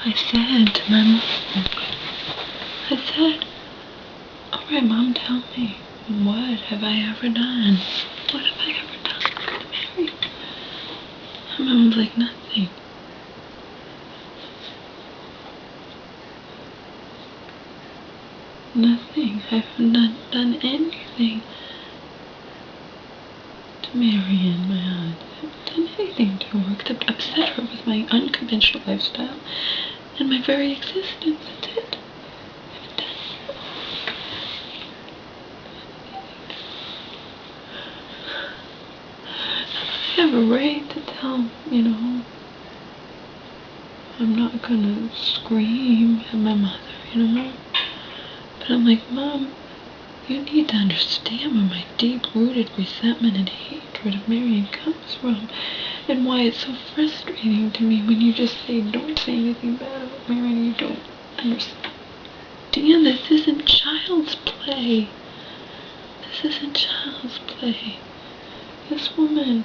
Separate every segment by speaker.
Speaker 1: I said to my mom, I said, alright Mom, tell me, what have I ever done? What have I ever done to Mary? And my mom's like, nothing. Nothing. I haven't done anything to Marion, my aunt. I haven't done anything to her except upset her with my unconventional lifestyle and my very existence. That's it. I haven't done I have a right to tell, I'm not gonna scream at my mother, But I'm like, Mom, you need to understand where my deep-rooted resentment and hatred of Marion comes from, and why it's so frustrating to me when you just say, don't say anything bad about Marion. You don't understand. This isn't child's play. This isn't child's play. This woman,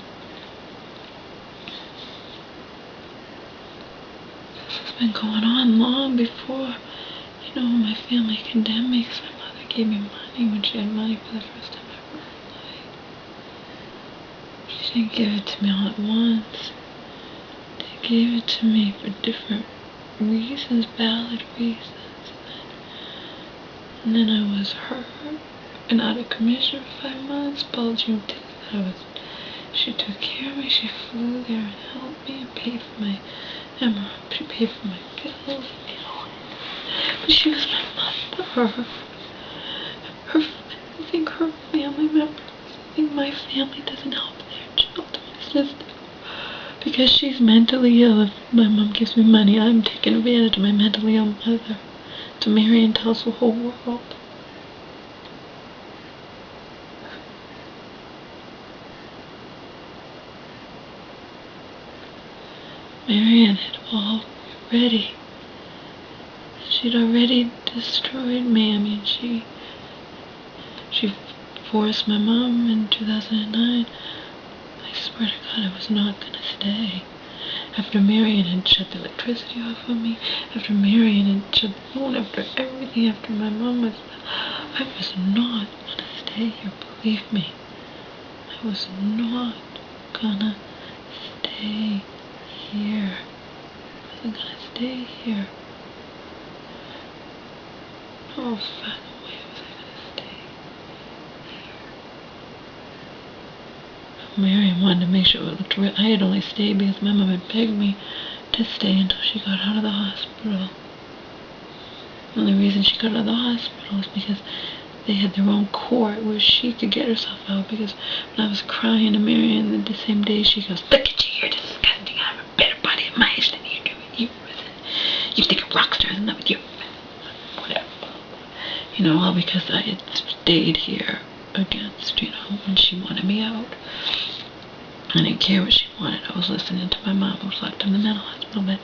Speaker 1: this has been going on long before, my family condemned me because my mother gave me money when she had money for the first time ever in her life. She didn't give it to me all at once. They gave it to me for different reasons, valid reasons. And then I was hurt and out of commission for 5 months. Bulging teeth. She took care of me. She flew there and helped me and paid for my She paid for my bills. But she was my mother. I think her family members, I think my family doesn't help their children, sister. Because she's mentally ill. If my mom gives me money, I'm taking advantage of my mentally ill mother. To Marion tells the whole world. Marion had she'd already destroyed me. I mean, she forced my mom in 2009. I swear to God, I was not gonna stay. After Marion had shut the electricity off on me, after Marion had shut the phone, after everything, after my mom was, I was not gonna stay here, believe me. I was not gonna stay here. I wasn't gonna stay here. No fucking way was I gonna stay there. Marion wanted to make sure it looked real. I had only stayed because my mom had begged me to stay until she got out of the hospital. The only reason she got out of the hospital was because they had their own court where she could get herself out. Because when I was crying to Marion the same day, she goes, look at you, you're disgusting. I have a better body of my age than you do. You think a rock star is not with you. Whatever. All because I had stayed here against, when she wanted me out. I didn't care what she wanted. I was listening to my mom, who was locked in the mental hospital, but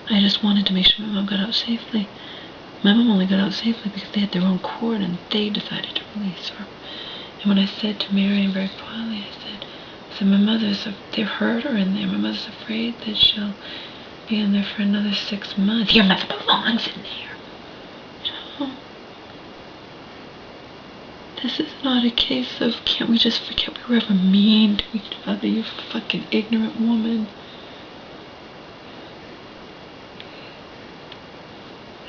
Speaker 1: I just wanted to make sure my mom got out safely. My mom only got out safely because they had their own court and they decided to release her. And when I said to Marion very quietly, I said, my mother's, they've hurt her in there. My mother's afraid that she'll be in there for another 6 months. Your mother belongs in there. This is not a case of, can't we just forget we were ever mean to each other, you fucking ignorant woman.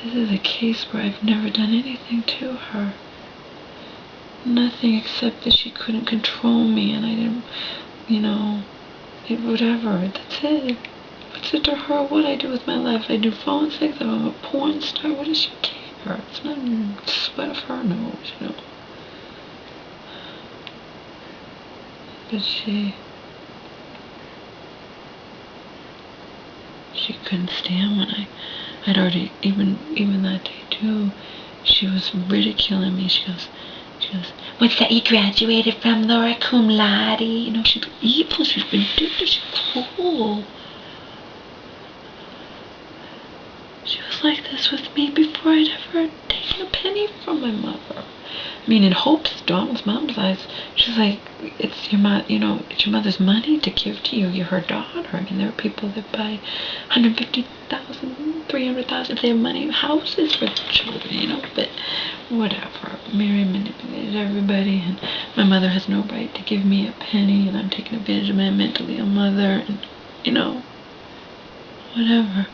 Speaker 1: This is a case where I've never done anything to her. Nothing except that she couldn't control me and I didn't, whatever, that's it. What's it to her what I do with my life? I do phone sex, I'm a porn star, what does she care? It's not a sweat of her nose, But she couldn't stand when I'd already, even that day too, she was ridiculing me. She goes, what's that you graduated from, Laura, cum laude? She's evil, she's vindictive, she's cruel. She was like this with me before I'd ever taken a penny from my mother. I mean, in Hope's, Donald's mom's eyes, she's like, it's your it's your mother's money to give to you. You're her daughter. I mean, there are people that buy $150 $200,000, $300,000 if they have money, houses for the children, you know, but whatever. Mary manipulated everybody, and my mother has no right to give me a penny, and I'm taking advantage of my mentally ill mother, and, you know, whatever.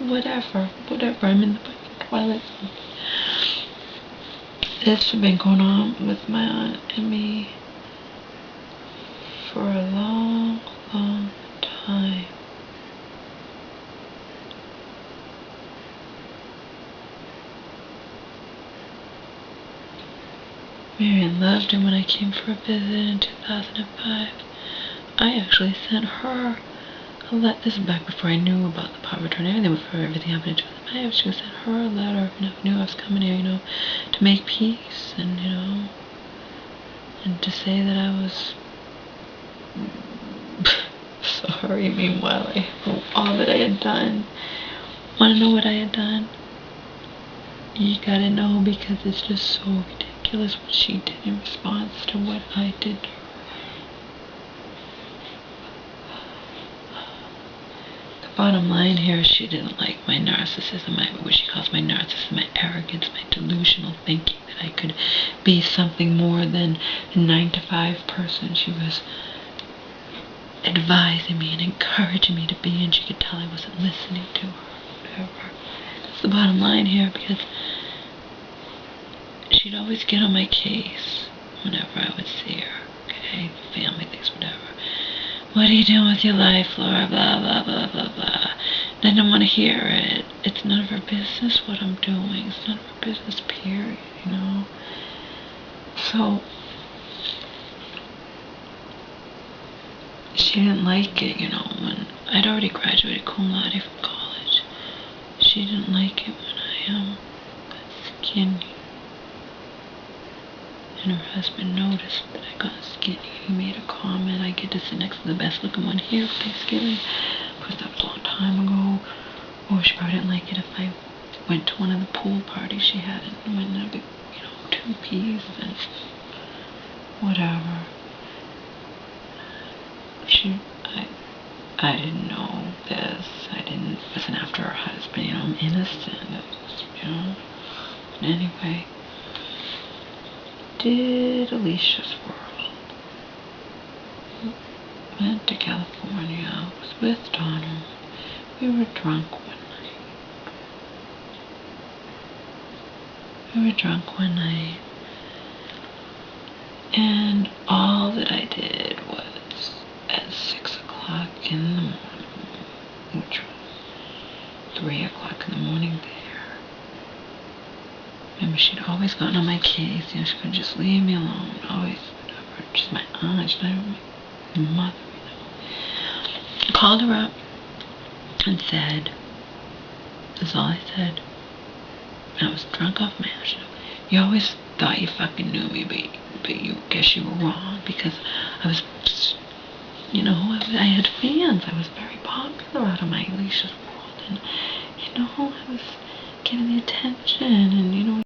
Speaker 1: I'm in the fucking twilight zone. This has been going on with my aunt and me for a long, long time. Marion loved him when I came for a visit in 2005. I actually sent her a letter. This is back before I knew about the power of attorney and everything, before everything happened in 2005. I actually sent her a letter, and I knew I was coming here, you know, to make peace, and, you know, and to say that I was sorry. Meanwhile, I knew all that I had done. Want to know what I had done? You gotta know, because it's just so ridiculous what she did in response to what I did to her. The bottom line here is she didn't like my narcissism, what she calls my narcissism, my arrogance, my delusional thinking that I could be something more than a 9-to-5 person. She was advising me and encouraging me to be, and she could tell I wasn't listening to her, whatever. That's the bottom line here, because she'd always get on my case whenever I would see her, okay? Family things, whatever. What are you doing with your life, Laura? Blah, blah, blah, blah, blah. And I don't want to hear it. It's none of her business what I'm doing. It's none of her business, period, you know? So, she didn't like it, you know, when I'd already graduated cum laude from college. She didn't like it when I got skinny. And her husband noticed that I got skinny. He made a comment. I get to sit next to the best looking one here for Thanksgiving. Of course, that was a long time ago. Or she probably didn't like it if I went to one of the pool parties she had and went in a big, you know, 2-piece and whatever. I didn't know this. Wasn't after her husband, you know, I'm innocent. You know. Anyway. Did Alicia's World. Went to California. Was with Donald. We were drunk one night. And all that I did was at 6 o'clock in the morning, which was 3 o'clock in the morning there. Remember, she'd always gotten on my case, you know, she couldn't just leave me alone, always, whatever. She's my aunt, she's not my mother, you know. I called her up and said, this is all I said, and I was drunk off my ass, you know. You always thought you fucking knew me, but you guess you were wrong, because I was, you know, I had fans, I was very popular out of my Alicia's World, and, you know, I was getting the attention, and, you know,